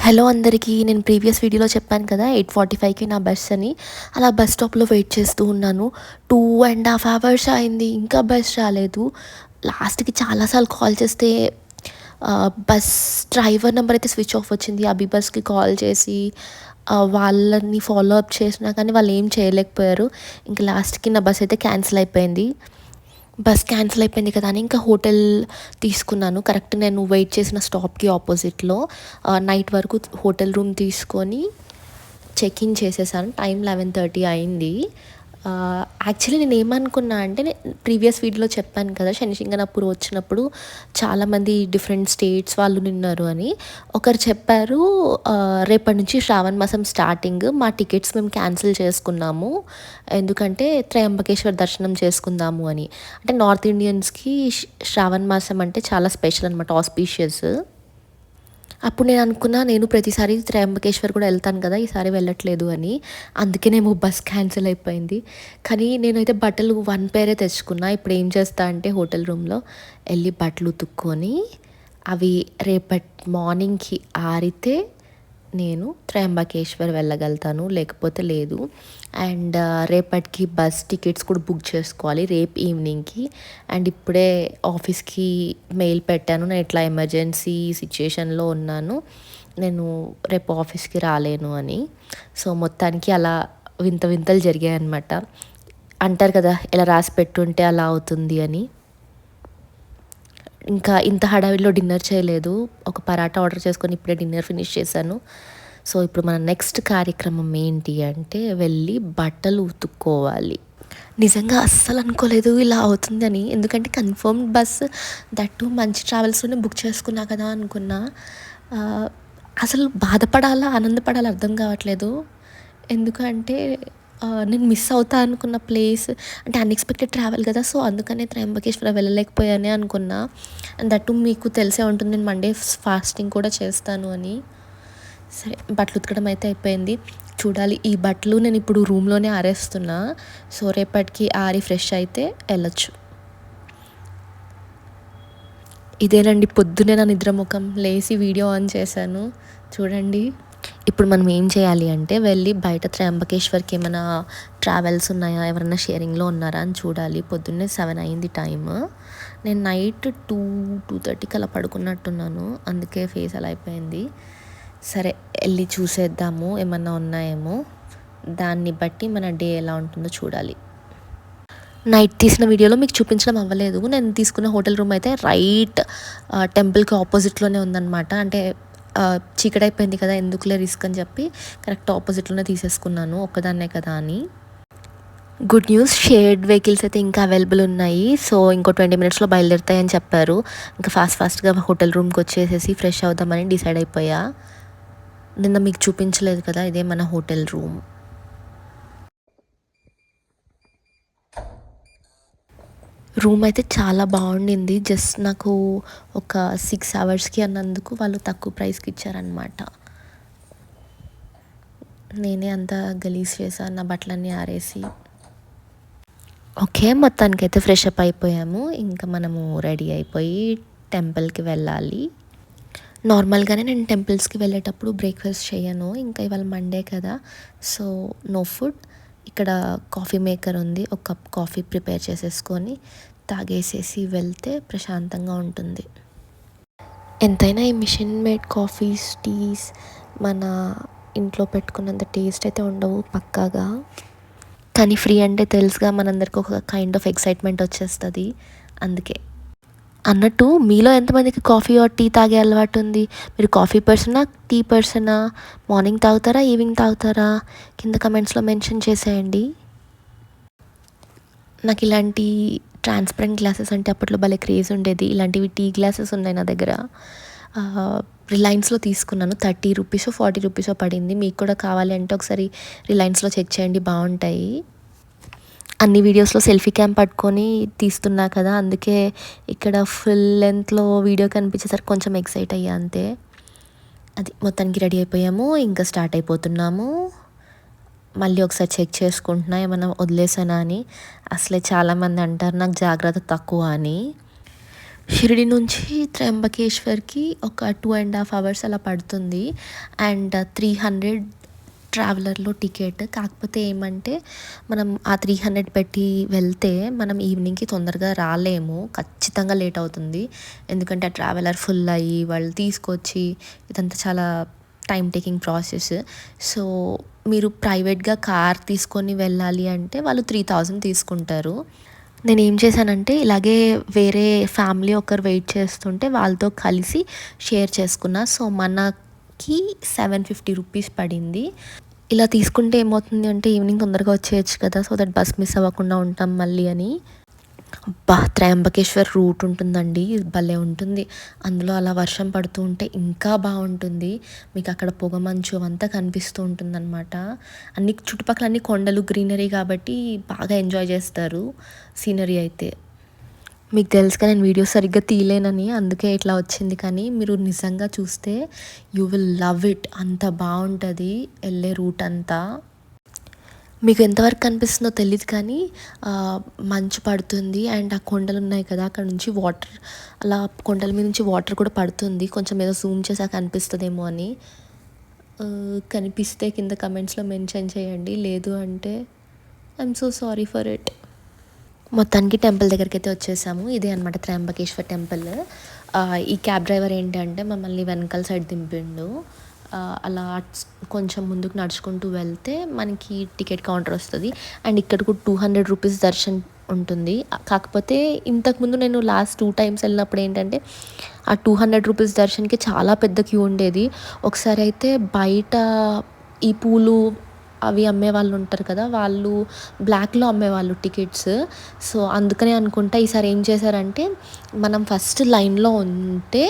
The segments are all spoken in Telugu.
హలో అందరికీ. నేను ప్రీవియస్ వీడియోలో చెప్పాను కదా 8:45కి నా బస్ అని. అలా బస్ స్టాప్లో వెయిట్ చేస్తూ ఉన్నాను. 2.5 అవర్స్ అయింది, ఇంకా బస్ రాలేదు. లాస్ట్కి చాలాసార్లు కాల్ చేస్తే బస్ డ్రైవర్ నెంబర్ అయితే స్విచ్ ఆఫ్ వచ్చింది. అభి బస్కి కాల్ చేసి వాళ్ళని ఫాలో అప్ చేసినా కానీ వాళ్ళు ఏం చేయలేకపోయారు. ఇంకా లాస్ట్కి నా బస్ అయితే క్యాన్సిల్ అయిపోయింది. బస్ క్యాన్సిల్ అయిపోయింది కదా అని ఇంకా హోటల్ తీసుకున్నాను. కరెక్ట్ నేను వెయిట్ చేసిన స్టాప్కి ఆపోజిట్లో నైట్ వరకు హోటల్ రూమ్ తీసుకొని చెక్ ఇన్ చేసేసాను. టైం 11:30 అయింది. యాక్చువల్లీ నేను ఏమనుకున్నా అంటే ప్రీవియస్ వీడియోలో చెప్పాను కదా శనిసింగనాపూర్ వచ్చినప్పుడు చాలామంది డిఫరెంట్ స్టేట్స్ వాళ్ళు నిన్నారు అని. ఒకరు చెప్పారు రేపటి నుంచి శ్రావణ మాసం స్టార్టింగ్ మా టికెట్స్ మేము క్యాన్సిల్ చేసుకున్నాము, ఎందుకంటే త్రయంబకేశ్వర్ దర్శనం చేసుకుందాము అని. అంటే నార్త్ ఇండియన్స్కి శ్రావణ మాసం అంటే చాలా స్పెషల్ అనమాట, ఆస్పీషియస్. అప్పుడు నేను అనుకున్నా నేను ప్రతిసారి త్రయంబకేశ్వర్ కూడా వెళ్తాను కదా, ఈసారి వెళ్ళట్లేదు అని. అందుకేనేమో బస్ క్యాన్సిల్ అయిపోయింది. కానీ నేనైతే బట్టలు 1 పేరే తెచ్చుకున్నా. ఇప్పుడు ఏం చేస్తా అంటే హోటల్ రూమ్లో వెళ్ళి బట్టలు ఉతుక్కొని అవి రేపటి మార్నింగ్కి ఆరితే నేను త్రయంబకేశ్వర్ వెళ్ళగలుగుతాను, లేకపోతే లేదు. అండ్ రేపటికి బస్ టికెట్స్ కూడా బుక్ చేసుకోవాలి రేపు ఈవినింగ్కి. అండ్ ఇప్పుడే ఆఫీస్కి మెయిల్ పెట్టాను, నేను ఇట్లా ఎమర్జెన్సీ సిచ్యుయేషన్లో ఉన్నాను, నేను రేపు ఆఫీస్కి రాలేను అని. సో మొత్తానికి అలా వింత వింతలు జరిగాయి అన్నమాట. అంటారు కదా ఇలా రాసి పెట్టుంటే అలా అవుతుంది అని. ఇంకా ఇంత హడావిడిలో డిన్నర్ చేయలేదు. ఒక పరాటా ఆర్డర్ చేసుకొని ఇప్పుడే డిన్నర్ ఫినిష్ చేశాను. సో ఇప్పుడు మన నెక్స్ట్ కార్యక్రమం ఏంటి అంటే వెళ్ళి బట్టలు ఉతుక్కోవాలి. నిజంగా అస్సలు అనుకోలేదు ఇలా అవుతుందని, ఎందుకంటే కన్ఫర్మ్డ్ బస్ దట్టు మంచి ట్రావెల్స్లోనే బుక్ చేసుకున్నా కదా అనుకున్నా. అసలు బాధపడాలా ఆనందపడాలా అర్థం కావట్లేదు. ఎందుకంటే నేను మిస్ అవుతా అనుకున్న ప్లేస్ అంటే అన్ఎక్స్పెక్టెడ్ ట్రావెల్ కదా, సో అందుకనే త్రయంబకేశ్వర వెళ్ళలేకపోయానే అనుకున్నా. అండ్ దట్టు మీకు తెలిసే ఉంటుంది నేను మండే ఫాస్టింగ్ కూడా చేస్తాను అని. సరే బట్టలు ఉతకడం అయితే అయిపోయింది. చూడాలి, ఈ బట్టలు నేను ఇప్పుడు రూమ్లోనే ఆరేస్తున్నా. సో రేపటికి ఆరి ఫ్రెష్ అయితే వెళ్ళొచ్చు. ఇదేనండి పొద్దునే నా నిద్రముఖం. లేచి వీడియో ఆన్ చేశాను చూడండి. ఇప్పుడు మనం ఏం చేయాలి అంటే వెళ్ళి బయట త్రయంబకేశ్వర్కి ఏమైనా ట్రావెల్స్ ఉన్నాయా, ఎవరైనా షేరింగ్లో ఉన్నారా అని చూడాలి. పొద్దున్నే 7 అయింది టైమ్. నేను నైట్ 2:30కి అలా పడుకున్నట్టున్నాను, అందుకే ఫేస్ అలా అయిపోయింది. సరే వెళ్ళి చూసేద్దాము ఏమన్నా ఉన్నాయేమో, దాన్ని బట్టి మన డే ఎలా ఉంటుందో చూడాలి. నైట్ తీసిన వీడియోలో మీకు చూపించడం అవ్వలేదు. నేను తీసుకున్న హోటల్ రూమ్ అయితే రైట్ టెంపుల్కి ఆపోజిట్లోనే ఉందన్నమాట. అంటే చీకటి అయిపోయింది కదా, ఎందుకులే రిస్క్ అని చెప్పి కరెక్ట్ ఆపోజిట్లోనే తీసేసుకున్నాను, ఒక్కదాన్నే కదా అని. గుడ్ న్యూస్, షేర్డ్ వెహికల్స్ అయితే ఇంకా అవైలబుల్ ఉన్నాయి. సో ఇంకో 20 మినిట్స్లో బయలుదేరుతాయని చెప్పారు. ఇంకా ఫాస్ట్గా హోటల్ రూమ్కి వచ్చేసేసి ఫ్రెష్ అవుదామని డిసైడ్ అయిపోయా. నిన్న మీకు చూపించలేదు కదా, ఇదే మన హోటల్ రూమ్. రూమ్ అయితే చాలా బాగుండింది. జస్ట్ నాకు ఒక 6 అవర్స్కి అన్నందుకు వాళ్ళు తక్కువ ప్రైస్కి ఇచ్చారనమాట. నేనే అంతా గలీజ్ చేశాను నా బట్టలన్నీ ఆరేసి. ఓకే, మొత్తానికైతే ఫ్రెష్ అప్ అయిపోయాము. ఇంకా మనము రెడీ అయిపోయి టెంపుల్కి వెళ్ళాలి. నార్మల్గానే నేను టెంపుల్స్కి వెళ్ళేటప్పుడు బ్రేక్ఫాస్ట్ చేయను, ఇంకా ఇవాళ మండే కదా, సో నో ఫుడ్. ఇక్కడ కాఫీ మేకర్ ఉంది, ఒక కప్ కాఫీ ప్రిపేర్ చేసేసుకొని తాగేసేసి వెళ్తే ప్రశాంతంగా ఉంటుంది. ఎంతైనా ఈ మిషన్ మేడ్ కాఫీస్, టీస్ మన ఇంట్లో పెట్టుకున్నంత టేస్ట్ అయితే ఉండవు పక్కాగా. కానీ ఫ్రీ అంటే తెలుసుగా మనందరికీ ఒక కైండ్ ఆఫ్ ఎక్సైట్మెంట్ వచ్చేస్తుంది. అందుకే అన్నట్టు మీలో ఎంతమందికి కాఫీ ఆర్ టీ తాగే అలవాటు ఉంది? మీరు కాఫీ పర్సనా, టీ పర్సనా? మార్నింగ్ తాగుతారా, ఈవినింగ్ తాగుతారా? కింద కమెంట్స్లో మెన్షన్ చేసేయండి. నాకు ఇలాంటి ట్రాన్స్పరెంట్ గ్లాసెస్ అంటే అప్పట్లో భలే క్రేజ్ ఉండేది. ఇలాంటివి టీ గ్లాసెస్ ఉన్నాయి నా దగ్గర. రిలయన్స్లో తీసుకున్నాను. 30 రూపీసో 40 రూపీసో పడింది. మీకు కూడా కావాలి అంటే ఒకసారి రిలయన్స్లో చెక్ చేయండి, బాగుంటాయి. అన్ని వీడియోస్లో సెల్ఫీ క్యామ్ పట్టుకొని తీస్తున్నా కదా, అందుకే ఇక్కడ ఫుల్ లెంత్లో వీడియో కనిపించేసరికి కొంచెం ఎక్సైట్ అయ్యా అంతే. అది మొత్తానికి రెడీ అయిపోయాము, ఇంకా స్టార్ట్ అయిపోతున్నాము. మళ్ళీ ఒకసారి చెక్ చేసుకుంటున్నా ఏమన్నా వదిలేసానా అని. అసలే చాలామంది అంటారు నాకు జాగ్రత్త తక్కువ అని. షిరిడి నుంచి త్రయంబకేశ్వర్కి ఒక 2.5 అవర్స్ అలా పడుతుంది. అండ్ 300 ట్రావెలర్లో టికెట్. కాకపోతే ఏమంటే మనం ఆ 300 పెట్టి వెళ్తే మనం ఈవినింగ్కి తొందరగా రాలేము, ఖచ్చితంగా లేట్ అవుతుంది. ఎందుకంటే ఆ ట్రావెలర్ ఫుల్ అయ్యి వాళ్ళు తీసుకొచ్చి ఇదంతా చాలా టైం టేకింగ్ ప్రాసెస్. సో మీరు ప్రైవేట్గా కార్ తీసుకొని వెళ్ళాలి అంటే వాళ్ళు 3000 తీసుకుంటారు. నేనేం చేశానంటే ఇలాగే వేరే ఫ్యామిలీ ఒకరు వెయిట్ చేస్తుంటే వాళ్ళతో కలిసి షేర్ చేసుకున్నా. సో మనకి 750 రూపీస్ పడింది. ఇలా తీసుకుంటే ఏమవుతుంది అంటే ఈవినింగ్ తొందరగా వచ్చేయచ్చు కదా, సో దట్ బస్ మిస్ అవ్వకుండా ఉంటాం మళ్ళీ అని. అబ్బా! త్రయంబకేశ్వర్ రూట్ ఉంటుందండి, భలే ఉంటుంది. అందులో అలా వర్షం పడుతూ ఉంటే ఇంకా బాగుంటుంది. మీకు అక్కడ పొగమంచు అవంతా కనిపిస్తూ ఉంటుందన్నమాట. చుట్టుపక్కల అన్ని కొండలు, గ్రీనరీ కాబట్టి బాగా ఎంజాయ్ చేస్తారు సీనరీ అయితే. మీకు తెలుసుగా నేను వీడియో సరిగ్గా తీయలేనని, అందుకే ఇట్లా వచ్చింది. కానీ మీరు నిజంగా చూస్తే యూ విల్ లవ్ ఇట్. అంత బాగుంటుంది వెళ్ళే రూట్ అంతా. మీకు ఎంతవరకు కనిపిస్తుందో తెలీదు కానీ మంచు పడుతుంది అండ్ ఆ కొండలు ఉన్నాయి కదా, అక్కడ నుంచి వాటర్ అలా కొండల మీద నుంచి వాటర్ కూడా పడుతుంది. కొంచెం ఏదో జూమ్ చేసాక కనిపిస్తుందేమో అని. కనిపిస్తే కింద కమెంట్స్లో మెన్షన్ చేయండి, లేదు అంటే I'm so sorry for it. మొత్తానికి టెంపుల్ దగ్గరికి అయితే వచ్చేసాము. ఇదే అనమాట త్రయంబకేశ్వర్ టెంపుల్. ఈ క్యాబ్ డ్రైవర్ ఏంటంటే మమ్మల్ని వెనకాల సైడ్ దింపిండు. అలా కొంచెం ముందుకు నడుచుకుంటూ వెళ్తే మనకి టికెట్ కౌంటర్ వస్తుంది. అండ్ ఇక్కడ కూడా 200 రూపీస్ దర్శన్ ఉంటుంది. కాకపోతే ఇంతకుముందు నేను లాస్ట్ 2 టైమ్స్ వెళ్ళినప్పుడు ఏంటంటే ఆ 200 రూపీస్ దర్శన్కి చాలా పెద్ద క్యూ ఉండేది. ఒకసారి అయితే బయట ఈ పూలు అవి అమ్మేవాళ్ళు ఉంటారు కదా, వాళ్ళు బ్లాక్లో అమ్మేవాళ్ళు టికెట్స్. సో అందుకనే అనుకుంటా ఈసారి ఏం చేశారంటే మనం ఫస్ట్ లైన్లో ఉంటే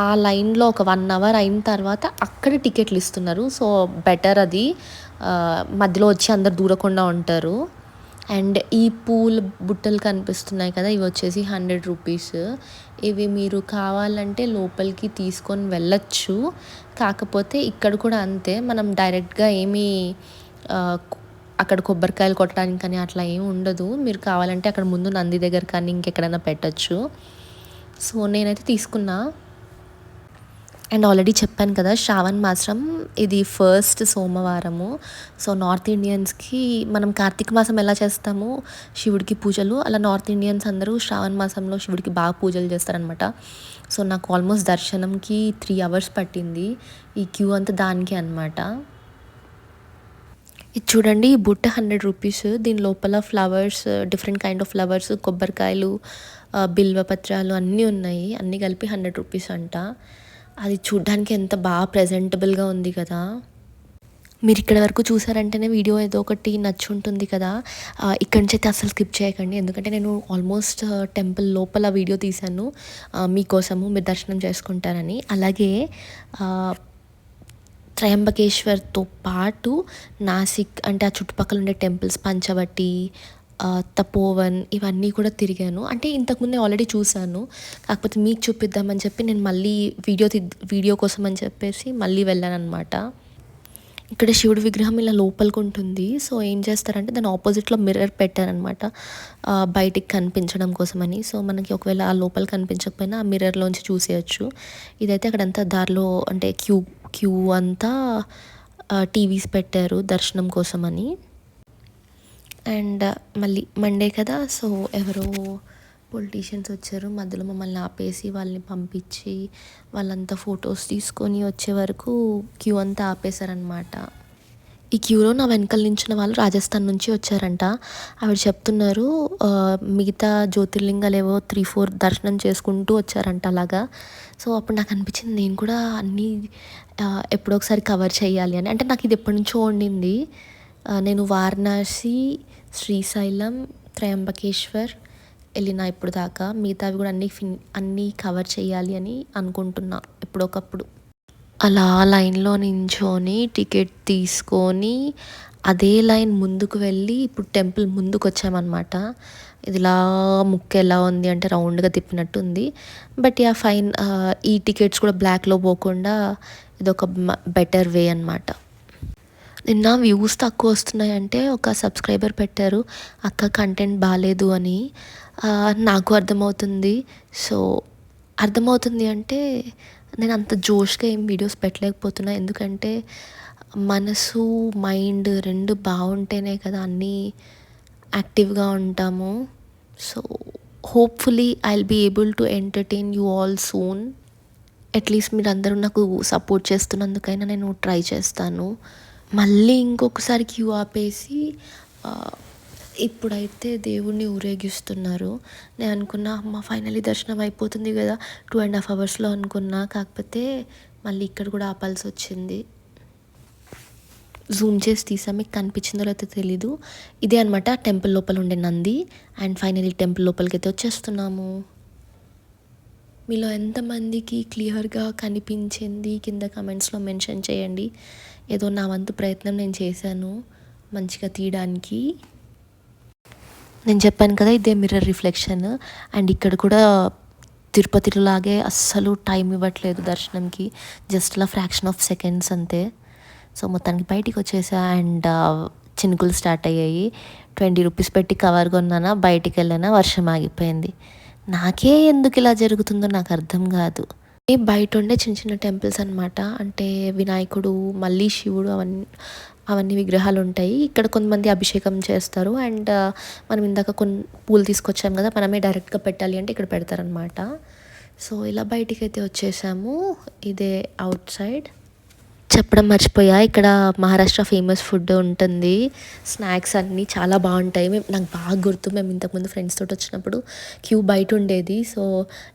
ఆ లైన్లో ఒక 1 అవర్ అయిన తర్వాత అక్కడ టికెట్లు ఇస్తున్నారు. సో బెటర్ అది, మధ్యలో వచ్చి అందరు దూరకుండా ఉంటారు. అండ్ ఈ పూల బుట్టలు కనిపిస్తున్నాయి కదా, ఇవి వచ్చేసి 100 రూపీస్. ఇవి మీరు కావాలంటే లోపలికి తీసుకొని వెళ్ళచ్చు. కాకపోతే ఇక్కడ కూడా అంతే, మనం డైరెక్ట్గా ఏమీ అక్కడ కొబ్బరికాయలు కొట్టడానికి కానీ అట్లా ఏమి ఉండదు. మీరు కావాలంటే అక్కడ ముందు నంది దగ్గర కానీ ఇంకెక్కడైనా పెట్టచ్చు. సో నేనైతే తీసుకున్నా. అండ్ ఆల్రెడీ చెప్పాను కదా, శ్రావణ మాసం ఇది ఫస్ట్ సోమవారము. సో నార్త్ ఇండియన్స్కి మనం కార్తీక మాసం ఎలా చేస్తామో శివుడికి పూజలు, అలా నార్త్ ఇండియన్స్ అందరూ శ్రావణ మాసంలో శివుడికి బాగా పూజలు చేస్తారనమాట. సో నాకు ఆల్మోస్ట్ దర్శనంకి 3 అవర్స్ పట్టింది. ఈ క్యూ అంతా దానికి అనమాట. ఇది చూడండి, ఈ బుట్ట 100 రూపీస్. దీని లోపల flowers, different kind of flowers, కొబ్బరికాయలు, బిల్వపత్రాలు అన్నీ ఉన్నాయి. అన్నీ కలిపి 100 రూపీస్ అంట. అది చూడ్డానికి ఎంత బాగా ప్రజెంటబుల్గా ఉంది కదా. మీరు ఇక్కడ వరకు చూసారంటేనే వీడియో ఏదో ఒకటి నచ్చుంటుంది కదా. ఇక్కడి నుంచి అయితే అసలు స్కిప్ చేయకండి, ఎందుకంటే నేను ఆల్మోస్ట్ టెంపుల్ లోపల వీడియో తీశాను మీకోసము, మీరు దర్శనం చేసుకుంటారని. అలాగే త్రయంబకేశ్వర్తో పాటు నాసిక్ అంటే ఆ చుట్టుపక్కల ఉండే టెంపుల్స్, పంచవటి, తపోవన్, ఇవన్నీ కూడా తిరిగాను. అంటే ఇంతకుముందే ఆల్రెడీ చూశాను, కాకపోతే మీకు చూపిద్దామని చెప్పి నేను మళ్ళీ వీడియో కోసం అని చెప్పేసి మళ్ళీ వెళ్ళాను అనమాట. ఇక్కడ శివుడి విగ్రహం ఇలా లోపలికి ఉంటుంది. సో ఏం చేస్తారంటే దాని ఆపోజిట్లో మిర్రర్ పెట్టారనమాట, బయటికి కనిపించడం కోసమని. సో మనకి ఒకవేళ ఆ లోపల కనిపించకపోయినా ఆ మిర్రర్లోంచి చూసేయచ్చు. ఇదైతే అక్కడంతా దారిలో అంటే క్యూ అంతా టీవీస్ పెట్టారు దర్శనం కోసమని. అండ్ మళ్ళీ మండే కదా, సో ఎవరో పొలిటీషియన్స్ వచ్చారు, మధ్యలో మమ్మల్ని ఆపేసి వాళ్ళని పంపించి వాళ్ళంతా ఫొటోస్ తీసుకొని వచ్చే వరకు క్యూ అంతా ఆపేశారనమాట. ఈ క్యూలో నా వెనకాల నించున్న వాళ్ళు రాజస్థాన్ నుంచి వచ్చారంట. ఆవిడ చెప్తున్నారు మిగతా జ్యోతిర్లింగాలు ఏవో 3-4 దర్శనం చేసుకుంటూ వచ్చారంట అలాగా. సో అప్పుడు నాకు అనిపించింది నేను కూడా అన్నీ ఎప్పుడో ఒకసారి కవర్ చేయాలి అని. అంటే నాకు ఇది ఎప్పటి నుంచో ఉండింది. నేను వారణాసి, శ్రీశైలం, త్రయంబకేశ్వర్ వెళ్ళిన ఇప్పుడు దాకా. మిగతావి కూడా అన్నీ కవర్ చేయాలి అని అనుకుంటున్నా ఎప్పుడొకప్పుడు. అలా లైన్లో నించొని టికెట్ తీసుకొని అదే లైన్ ముందుకు వెళ్ళి ఇప్పుడు టెంపుల్ ముందుకు వచ్చామన్నమాట. ఇదిలా ముక్కు ఎలా ఉంది అంటే రౌండ్గా తిప్పినట్టు ఉంది. బట్ యా ఫైన్, ఈ టికెట్స్ కూడా బ్లాక్లో పోకుండా ఇదొక బెటర్ వే అనమాట. నిన్న వ్యూస్ తక్కువ వస్తున్నాయంటే ఒక సబ్స్క్రైబర్ పెట్టారు, అక్క కంటెంట్ బాగాలేదు అని. నాకు అర్థమవుతుంది. సో అర్థమవుతుంది అంటే నేను అంత జోష్గా ఏం వీడియోస్ పెట్టలేకపోతున్నా. ఎందుకంటే మనసు మైండ్ రెండు బాగుంటేనే కదా అన్నీ యాక్టివ్గా ఉంటాము. So hopefully I will be able to entertain you all soon. At least మీరందరూ నాకు సపోర్ట్ చేస్తున్నందుకైనా నేను ట్రై చేస్తాను. మళ్ళీ ఇంకొకసారి క్యూ ఆపేసి ఇప్పుడైతే దేవుణ్ణి ఊరేగిస్తున్నారు. నేను అనుకున్నా అమ్మ ఫైనల్లీ దర్శనం అయిపోతుంది కదా 2.5 అవర్స్లో అనుకున్నా. కాకపోతే మళ్ళీ ఇక్కడ కూడా ఆపాల్సి వచ్చింది. జూమ్ చేసి తీసా, మీకు కనిపించిందో లేదో తెలీదు. ఇదే అనమాట టెంపుల్ లోపల ఉండే నంది. అండ్ ఫైనల్లీ టెంపుల్ లోపలికి అయితే వచ్చేస్తున్నాము. మీలో ఎంతమందికి క్లియర్గా కనిపించింది కింద కమెంట్స్లో మెన్షన్ చేయండి. ఏదో నా వంతు ప్రయత్నం నేను చేశాను మంచిగా తీయడానికి. నేను చెప్పాను కదా ఇదే మిర్రర్ రిఫ్లెక్షన్. అండ్ ఇక్కడ కూడా తిరుపతిలో లాగే అస్సలు టైం ఇవ్వట్లేదు దర్శనంకి, జస్ట్ అలా ఫ్రాక్షన్ ఆఫ్ సెకండ్స్ అంతే. సో మొత్తానికి బయటికి వచ్చేసా. అండ్ చినుకులు స్టార్ట్ అయ్యాయి. 20 రూపీస్ పెట్టి కవర్ కొన్నానా, బయటికి వెళ్ళానా, వర్షం ఆగిపోయింది. నాకే ఎందుకు ఇలా జరుగుతుందో నాకు అర్థం కాదు. బయట ఉండే చిన్న చిన్న టెంపుల్స్ అనమాట. అంటే వినాయకుడు, మళ్ళీ శివుడు, అవన్నీ విగ్రహాలు ఉంటాయి. ఇక్కడ కొంతమంది అభిషేకం చేస్తారు. అండ్ మనం ఇందాక కొన్ని పూలు తీసుకొచ్చాం కదా, మనమే డైరెక్ట్గా పెట్టాలి అంటే ఇక్కడ పెడతారనమాట. సో ఇలా బయటికి అయితే వచ్చేసాము. ఇదే అవుట్ సైడ్. చెప్పడం మర్చిపోయా, ఇక్కడ మహారాష్ట్ర ఫేమస్ ఫుడ్ ఉంటుంది. స్నాక్స్ అన్నీ చాలా బాగుంటాయి. నాకు బాగా గుర్తు, మేము ఇంతకుముందు ఫ్రెండ్స్ తోటి వచ్చినప్పుడు క్యూ బయట ఉండేది. సో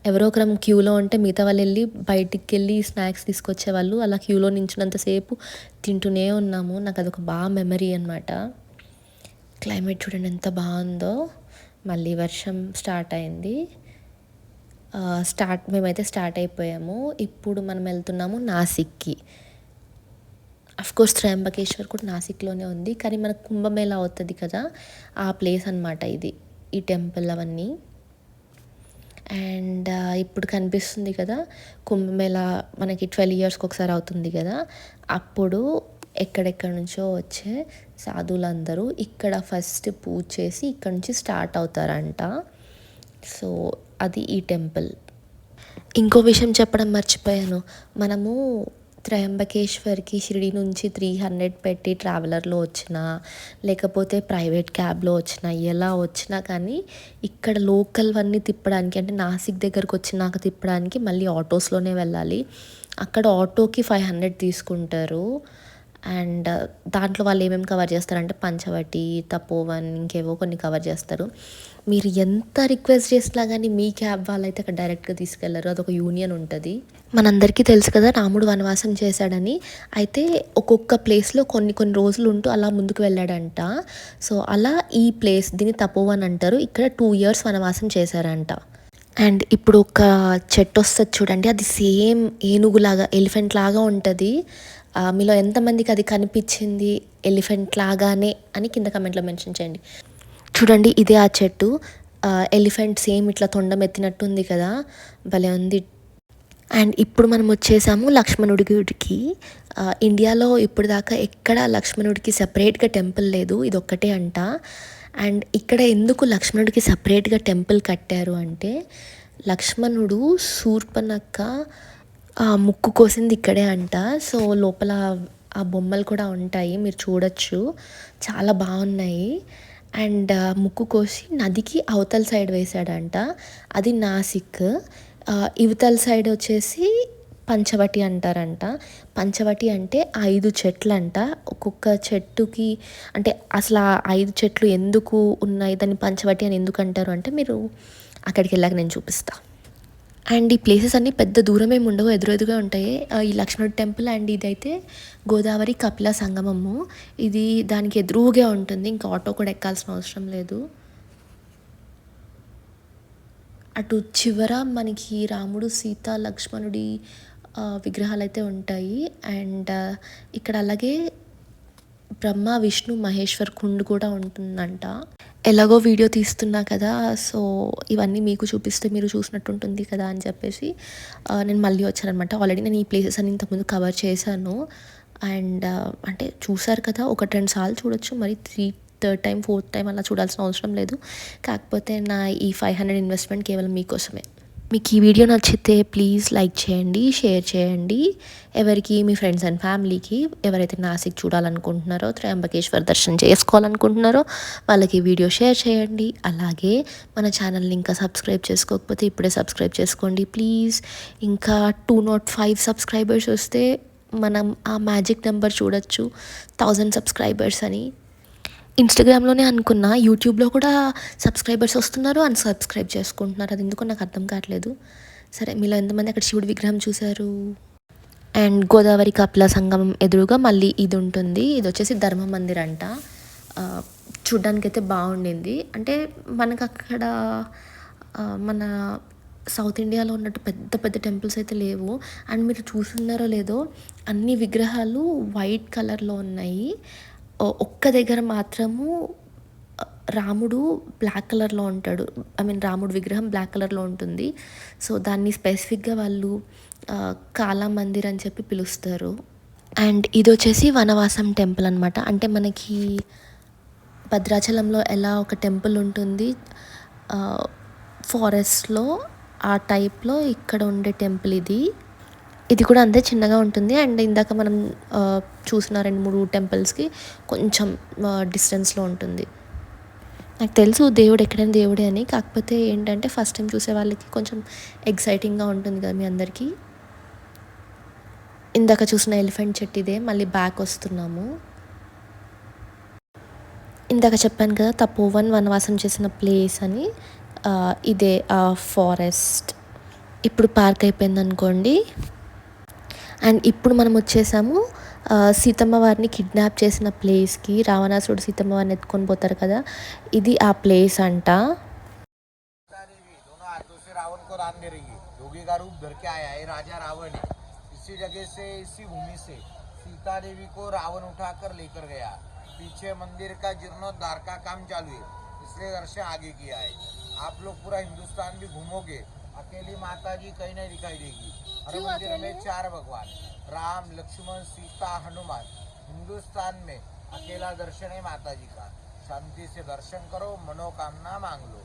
ఎవరో ఒకరం క్యూలో ఉంటే మిగతా వాళ్ళు వెళ్ళి బయటికి వెళ్ళి స్నాక్స్ తీసుకొచ్చేవాళ్ళు. అలా క్యూలో నించున్నంతసేపు తింటూనే ఉన్నాము. నాకు అదొక బాగా మెమరీ అనమాట. క్లైమేట్ చూడండి ఎంత బాగుందో. మళ్ళీ వర్షం స్టార్ట్ అయింది. మేమైతే స్టార్ట్ అయిపోయాము. ఇప్పుడు మనం వెళ్తున్నాము నాసిక్కి. అఫ్కోర్స్ త్రయంబకేశ్వర్ కూడా నాసిక్లోనే ఉంది, కానీ మనకు కుంభమేళా అవుతుంది కదా, ఆ ప్లేస్ అనమాట ఇది, ఈ టెంపుల్ అవన్నీ. అండ్ ఇప్పుడు కనిపిస్తుంది కదా కుంభమేళా మనకి 12 ఇయర్స్కి ఒకసారి అవుతుంది కదా, అప్పుడు ఎక్కడెక్కడ నుంచో వచ్చే సాధువులందరూ ఇక్కడ ఫస్ట్ పూజ చేసి ఇక్కడ నుంచి స్టార్ట్ అవుతారంట. సో అది ఈ టెంపుల్. ఇంకో విషయం చెప్పడం మర్చిపోయాను. మనము త్రయంబకేశ్వర్కి షిరిడి నుంచి 300 పెట్టి ట్రావెలర్లో వచ్చినా, లేకపోతే ప్రైవేట్ క్యాబ్లో వచ్చినా, ఎలా వచ్చినా కానీ ఇక్కడ లోకల్వన్నీ తిప్పడానికి, అంటే నాసిక్ దగ్గరకు వచ్చినాక తిప్పడానికి మళ్ళీ ఆటోస్లోనే వెళ్ళాలి. అక్కడ ఆటోకి 500 తీసుకుంటారు. అండ్ దాంట్లో వాళ్ళు ఏమేమి కవర్ చేస్తారంటే పంచవటి, తపోవన్, ఇంకేవో కొన్ని కవర్ చేస్తారు. మీరు ఎంత రిక్వెస్ట్ చేసినా కానీ మీ క్యాబ్ వాళ్ళైతే అక్కడ డైరెక్ట్గా తీసుకెళ్లరు. అదొక యూనియన్ ఉంటుంది. మనందరికీ తెలుసు కదా రాముడు వనవాసం చేశాడని. అయితే ఒక్కొక్క ప్లేస్లో కొన్ని కొన్ని రోజులు ఉంటూ అలా ముందుకు వెళ్ళాడంట. సో అలా ఈ ప్లేస్ దీన్ని తపోవన్ అంటారు. ఇక్కడ 2 ఇయర్స్ వనవాసం చేశారంట. అండ్ ఇప్పుడు ఒక చెట్టు వస్తుంది చూడండి, అది సేమ్ ఏనుగులాగా, ఎలిఫెంట్ లాగా ఉంటుంది. మీలో ఎంతమందికి అది కనిపించింది ఎలిఫెంట్ లాగానే అని కింద కమెంట్లో మెన్షన్ చేయండి. చూడండి ఇదే ఆ చెట్టు. ఎలిఫెంట్ సేమ్ ఇట్లా తొండం ఎత్తినట్టుంది కదా, భలే ఉంది. అండ్ ఇప్పుడు మనం వచ్చేసాము లక్ష్మణుడి గుడికి. ఇండియాలో ఇప్పుడు దాకా ఎక్కడ లక్ష్మణుడికి సపరేట్గా టెంపుల్ లేదు, ఇది ఒక్కటే అంట. అండ్ ఇక్కడ ఎందుకు లక్ష్మణుడికి సపరేట్గా టెంపుల్ కట్టారు అంటే, లక్ష్మణుడు శూర్పణఖ ముక్కు కోసింది ఇక్కడే అంట. సో లోపల ఆ బొమ్మలు కూడా ఉంటాయి, మీరు చూడొచ్చు, చాలా బాగున్నాయి. అండ్ ముక్కు కోసి నదికి అవతల సైడ్ వేశాడంట, అది నాసిక్. ఇవతల సైడ్ వచ్చేసి పంచవటి అంటారంట. పంచవటి అంటే 5 చెట్లు అంట. ఒక్కొక్క చెట్టుకి అంటే అసలు ఆ 5 చెట్లు ఎందుకు ఉన్నాయి, దాన్ని పంచవటి అని ఎందుకు అంటారు అంటే మీరు అక్కడికి వెళ్ళాక నేను చూపిస్తా. అండ్ ఈ ప్లేసెస్ అన్నీ పెద్ద దూరం ఏమి ఉండవు, ఎదురుగా ఉంటాయి. ఈ లక్ష్మణుడి టెంపుల్ అండ్ ఇదైతే గోదావరి కపిల సంగమము. ఇది దానికి ఎదురుగా ఉంటుంది, ఇంకా ఆటో కూడా ఎక్కాల్సిన అవసరం లేదు. అటు చివర మనకి రాముడు, సీత, లక్ష్మణుడి విగ్రహాలు అయితే ఉంటాయి. అండ్ ఇక్కడ అలాగే బ్రహ్మ, విష్ణు, మహేశ్వర్ కుండు కూడా ఉంటుందంట. ఎలాగో వీడియో తీస్తున్నా కదా, సో ఇవన్నీ మీకు చూపిస్తే మీరు చూసినట్టు ఉంటుంది కదా అని చెప్పేసి నేను మళ్ళీ వచ్చానమాట. ఆల్రెడీ నేను ఈ ప్లేసెస్ అన్ని ఇంతకుముందు కవర్ చేశాను. అండ్ అంటే చూసారు కదా, 1-2 సార్లు చూడొచ్చు, మరి 3rd టైం 4th టైం అలా చూడాల్సిన అవసరం లేదు. కాకపోతే నా ఈ 500 ఇన్వెస్ట్మెంట్ కేవలం మీకోసమే. మీకు ఈ వీడియో నచ్చితే ప్లీజ్ లైక్ చేయండి, షేర్ చేయండి. ఎవరికి మీ ఫ్రెండ్స్ అండ్ ఫ్యామిలీకి ఎవరైతే నాసిక్ చూడాలనుకుంటున్నారో, త్రయంబకేశ్వర్ దర్శనం చేసుకోవాలనుకుంటున్నారో వాళ్ళకి ఈ వీడియో షేర్ చేయండి. అలాగే మన ఛానల్ని ఇంకా సబ్స్క్రైబ్ చేసుకోకపోతే ఇప్పుడే సబ్స్క్రైబ్ చేసుకోండి ప్లీజ్. ఇంకా 205 సబ్స్క్రైబర్స్ వస్తే మనం ఆ మ్యాజిక్ నెంబర్ చూడొచ్చు, 1000 సబ్స్క్రైబర్స్ అని. ఇన్స్టాగ్రామ్లోనే అనుకున్నా, యూట్యూబ్లో కూడా సబ్స్క్రైబర్స్ వస్తున్నారు, అన్సబ్స్క్రైబ్ చేసుకుంటున్నారు. అది ఎందుకో నాకు అర్థం కావట్లేదు. సరే, మీలో ఎంతమంది అక్కడ శివుడి విగ్రహం చూశారు? అండ్ గోదావరి కపిల సంగమం ఎదురుగా మళ్ళీ ఇది ఉంటుంది. ఇది వచ్చేసి ధర్మ మందిర్ అంట. చూడ్డానికైతే బాగుండింది. అంటే మనకు అక్కడ మన సౌత్ ఇండియాలో ఉన్నట్టు పెద్ద పెద్ద టెంపుల్స్ అయితే లేవు. అండ్ మీరు చూస్తున్నారో లేదో, అన్ని విగ్రహాలు వైట్ కలర్లో ఉన్నాయి. ఒక్క దగ్గర మాత్రము రాముడు బ్లాక్ కలర్లో ఉంటాడు. రాముడు విగ్రహం బ్లాక్ కలర్లో ఉంటుంది. సో దాన్ని స్పెసిఫిక్గా వాళ్ళు కాలా మందిర్ అని చెప్పి పిలుస్తారు. అండ్ ఇది వచ్చేసి వనవాసం టెంపుల్ అనమాట. అంటే మనకి భద్రాచలంలో ఎలా ఒక టెంపుల్ ఉంటుంది ఫారెస్ట్లో, ఆ టైప్లో ఇక్కడ ఉండే టెంపుల్ ఇది. ఇది కూడా అంతే చిన్నగా ఉంటుంది. అండ్ ఇందాక మనం చూసిన 2-3 టెంపుల్స్కి కొంచెం డిస్టెన్స్లో ఉంటుంది. నాకు తెలుసు దేవుడు ఎక్కడైనా దేవుడే అని, కాకపోతే ఏంటంటే ఫస్ట్ టైం చూసే వాళ్ళకి కొంచెం ఎక్సైటింగ్గా ఉంటుంది కదా మీ అందరికీ. ఇందాక చూసిన ఎలిఫెంట్ చెట్టు ఇదే. మళ్ళీ బ్యాక్ వస్తున్నాము. ఇందాక చెప్పాను కదా తపోవన్ వనవాసం చేసిన ప్లేస్ అని, ఇదే ఫారెస్ట్. ఇప్పుడు పార్క్ అయిపోయింది అనుకోండి. అండ్ ఇప్పుడు మనం వచ్చేసాము సీతమ్మ వారిని కిడ్నాప్ చేసిన ప్లేస్కి. రావణాసుడు సీతమ్మ వారిని ఎత్తుకొని పోతారు కదా, ఇది ఆ ప్లేస్ అంట. पीछे मंदिर का जीर्णोद्धार का काम चालू है, इसलिए दर्शन आगे किया है. आप लोग पूरा हिंदुस्तान भी घूमोगे, अकेली माता जी कहीं नहीं दिखाई देगी. हर मंदिर में 4 भगवान राम, लक्ष्मण, सीता, हनुमान. हिंदुस्तान में अकेला दर्शन है माता जी का. शांति से दर्शन करो, मनोकामना मांग लो.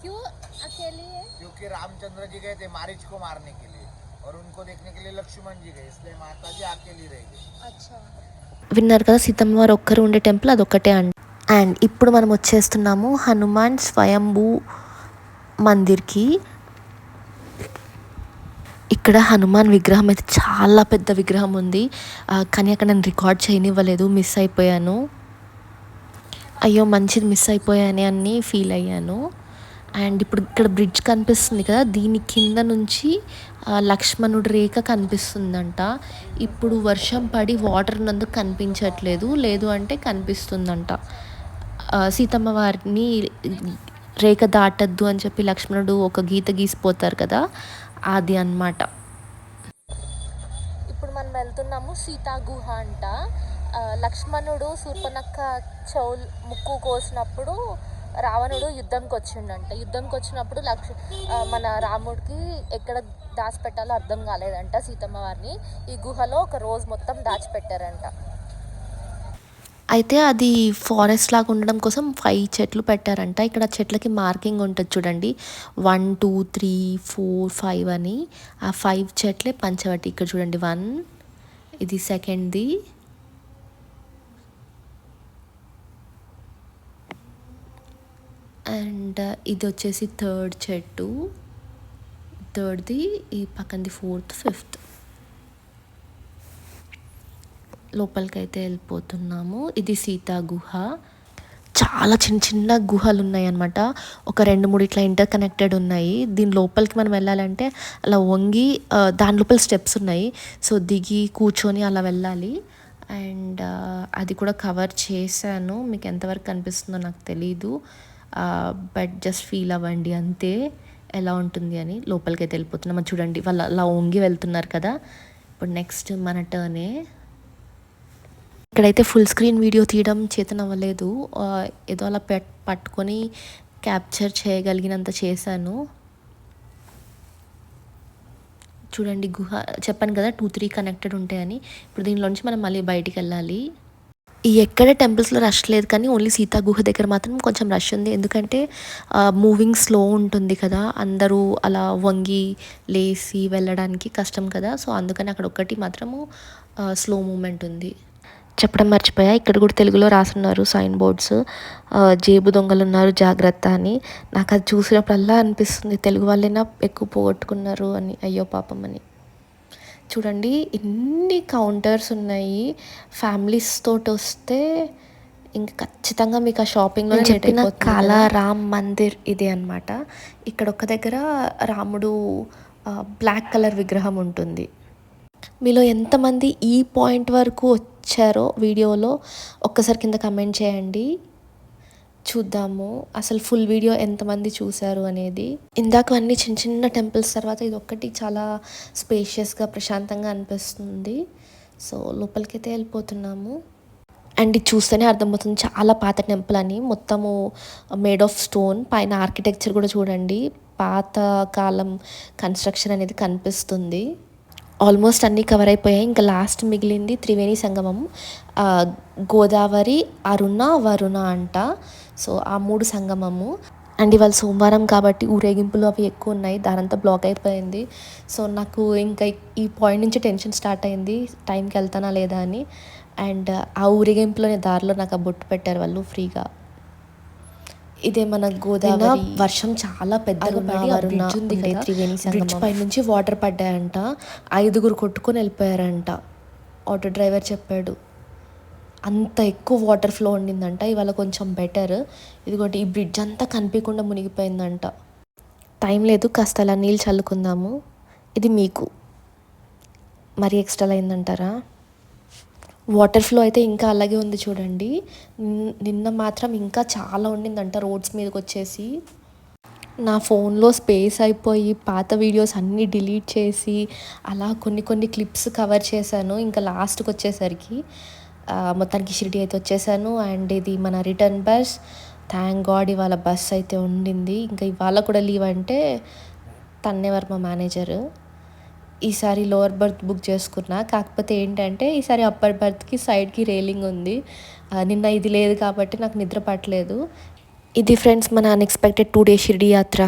क्यों अकेली है? क्योंकि रामचंद्र जी गए थे मारीच को मारने के लिए, और उनको देखने के लिए लक्ष्मण जी गए, इसलिए माता जी अकेली रहेगी. अच्छा. విన్నారు కదా, సీతమ్మ వారు ఒక్కరు ఉండే టెంపుల్ అదొక్కటే అండి. అండ్ ఇప్పుడు మనం వచ్చేస్తున్నాము హనుమాన్ స్వయంభూ మందిర్కి. ఇక్కడ హనుమాన్ విగ్రహం అయితే చాలా పెద్ద విగ్రహం ఉంది, కానీ అక్కడ నేను రికార్డ్ చేయనివ్వలేదు, మిస్ అయిపోయాను. అయ్యో మంచిది మిస్ అయిపోయానే అని ఫీల్ అయ్యాను. అండ్ ఇప్పుడు ఇక్కడ బ్రిడ్జ్ కనిపిస్తుంది కదా, దీని కింద నుంచి లక్ష్మణుడి రేఖ కనిపిస్తుందంట. ఇప్పుడు వర్షం పడి వాటర్ ఉన్నందుకు కనిపించట్లేదు, లేదు అంటే కనిపిస్తుందంట. సీతమ్మ వారిని రేఖ దాటద్దు అని చెప్పి లక్ష్మణుడు ఒక గీత గీసిపోతారు కదా, అది అన్నమాట. ఇప్పుడు మనం వెళ్తున్నాము సీతా గుహ అంట. లక్ష్మణుడు శూర్పణఖ చెవులు ముక్కు కోసినప్పుడు రావణుడు యుద్ధంకి వచ్చిండంట. యుద్ధంకి వచ్చినప్పుడు మన రాముడికి ఎక్కడ దాచిపెట్టాలో అర్థం కాలేదంట సీతమ్మ వారిని. ఈ గుహలో ఒక రోజు మొత్తం దాచిపెట్టారంట. అయితే అది ఫారెస్ట్ లాగా ఉండడం కోసం 5 చెట్లు పెట్టారంట. ఇక్కడ చెట్లకి మార్కింగ్ ఉంటుంది చూడండి, 1 2 3 4 5 అని. ఆ 5 చెట్లే పంచవటి. ఇక్కడ చూడండి 1, ఇది సెకండ్ది, అండ్ ఇది వచ్చేసి 3rd చెట్టు, 3rdది, ఈ పక్కనది 4th, 5th. లోపలికైతే వెళ్ళిపోతున్నాము. ఇది సీతా గుహ. చాలా చిన్న చిన్న గుహలు ఉన్నాయి అన్నమాట. ఒక 2-3 ఇట్లా ఇంటర్ కనెక్టెడ్ ఉన్నాయి. దీని లోపలికి మనం వెళ్ళాలంటే అలా వంగి దాని లోపల స్టెప్స్ ఉన్నాయి. సో దిగి కూర్చొని అలా వెళ్ళాలి. అండ్ అది కూడా కవర్ చేశాను, మీకు ఎంతవరకు కనిపిస్తుందో నాకు తెలీదు, బట్ జస్ట్ ఫీల్ అవ్వండి అంతే ఎలా ఉంటుంది అని. లోపలికి అయితే వెళ్ళిపోతున్నాం. చూడండి వాళ్ళు అలా వంగి వెళ్తున్నారు కదా. ఇప్పుడు నెక్స్ట్ మన టర్నే. ఇక్కడైతే ఫుల్ స్క్రీన్ వీడియో తీయడం చేతనవ్వలేదు, ఏదో అలా పట్టుకొని క్యాప్చర్ చేయగలిగినంత చేశాను. చూడండి గుహ చెప్పాను కదా 2-3 కనెక్టెడ్ ఉంటాయని. ఇప్పుడు దీనిలోంచి మనం మళ్ళీ బయటికి వెళ్ళాలి. ఈ ఎక్కడ టెంపుల్స్లో రష్ లేదు, కానీ ఓన్లీ సీతా గుహ దగ్గర మాత్రం కొంచెం రష్ ఉంది. ఎందుకంటే మూవింగ్ స్లో ఉంటుంది కదా, అందరూ అలా వంగి లేసి వెళ్ళడానికి కష్టం కదా, సో అందుకని అక్కడ ఒక్కటి మాత్రము స్లో మూమెంట్ ఉంది. చెప్పడం మర్చిపోయా, ఇక్కడ కూడా తెలుగులో రాసున్నారు సైన్ బోర్డ్స్, జేబు దొంగలు ఉన్నారు జాగ్రత్త అని. నాకు అది చూసినప్పుడల్లా అనిపిస్తుంది తెలుగు వాళ్ళైనా ఎక్కువ పోగొట్టుకున్నారు అని, అయ్యో పాపం అని. చూడండి ఎన్ని కౌంటర్స్ ఉన్నాయి. ఫ్యామిలీస్ తోటి వస్తే ఇంక ఖచ్చితంగా మీకు ఆ షాపింగ్లో చెప్పిన కాలా రామ్ మందిర్ ఇదే అనమాట. ఇక్కడ ఒక దగ్గర రాముడు బ్లాక్ కలర్ విగ్రహం ఉంటుంది. మీలో ఎంతమంది ఈ పాయింట్ వరకు వచ్చారో వీడియోలో ఒక్కసారి కింద కమెంట్ చేయండి, చూద్దాము అసలు ఫుల్ వీడియో ఎంతమంది చూశారు అనేది. ఇందాక అన్ని చిన్న చిన్న టెంపుల్స్ తర్వాత ఇది ఒక్కటి చాలా స్పేషియస్గా ప్రశాంతంగా అనిపిస్తుంది. సో లోపలికైతే వెళ్ళిపోతున్నాము. అండ్ ఇది చూస్తేనే అర్థమవుతుంది చాలా పాత టెంపుల్ అని. మొత్తము మేడ్ ఆఫ్ స్టోన్, పైన ఆర్కిటెక్చర్ కూడా చూడండి పాత కాలం కన్స్ట్రక్షన్ అనేది కనిపిస్తుంది. ఆల్మోస్ట్ అన్నీ కవర్ అయిపోయాయి. ఇంకా లాస్ట్ మిగిలింది త్రివేణి సంగమం, గోదావరి, అరుణ, వరుణ అంట. సో ఆ 3 సంగమము. అండ్ ఇవాళ సోమవారం కాబట్టి ఊరేగింపులు అవి ఎక్కువ ఉన్నాయి, దానంతా బ్లాక్ అయిపోయింది. సో నాకు ఇంకా ఈ పాయింట్ నుంచి టెన్షన్ స్టార్ట్ అయింది, టైంకి వెళ్తానా లేదా అని. అండ్ ఆ ఊరేగింపులోనే దారిలో నాకు ఆ బొట్టు పెట్టారు వాళ్ళు ఫ్రీగా. ఇదే మన గోదావరి. వర్షం చాలా పెద్దగా పడి బ్రిడ్జ్ ఉంది కదా, త్రివేణి బ్రిడ్జ్ పై నుంచి వాటర్ పడ్డాయంట, 5 కొట్టుకొని వెళ్ళిపోయారంట. ఆటో డ్రైవర్ చెప్పాడు అంత ఎక్కువ వాటర్ ఫ్లో ఉండిందంట. ఇవాళ కొంచెం బెటర్. ఇదిగోటి ఈ బ్రిడ్జ్ అంతా కనిపించకుండా మునిగిపోయిందంట. టైం లేదు, కాస్త అలా నీళ్ళు చల్లుకుందాము. ఇది మీకు మరీ ఎక్స్ట్రా అయిందంటారా? వాటర్ ఫ్లో అయితే ఇంకా అలాగే ఉంది చూడండి. నిన్న మాత్రం ఇంకా చాలా ఉండిందంట రోడ్స్ మీదకి వచ్చేసి. నా ఫోన్లో స్పేస్ అయిపోయి పాత వీడియోస్ అన్నీ డిలీట్ చేసి అలా కొన్ని క్లిప్స్ కవర్ చేశాను. ఇంకా లాస్ట్కి వచ్చేసరికి మొత్తానికి షిరిడి అయితే వచ్చేసాను. అండ్ ఇది మన రిటర్న్ బస్. థ్యాంక్ గాడ్ ఇవాళ బస్ అయితే ఉండింది. ఇంకా ఇవాళ కూడా లీవ్ అంటే తన్నేవారు మా మేనేజరు. ఈసారి లోవర్ బర్త్ బుక్ చేసుకున్నా, కాకపోతే ఏంటంటే ఈసారి అప్పర్ బర్త్కి సైడ్కి రైలింగ్ ఉంది. నిన్న ఇది లేదు కాబట్టి నాకు నిద్ర పట్టలేదు. ఇది ఫ్రెండ్స్ మన అన్ఎక్స్పెక్టెడ్ 2 డే షిరిడి యాత్ర.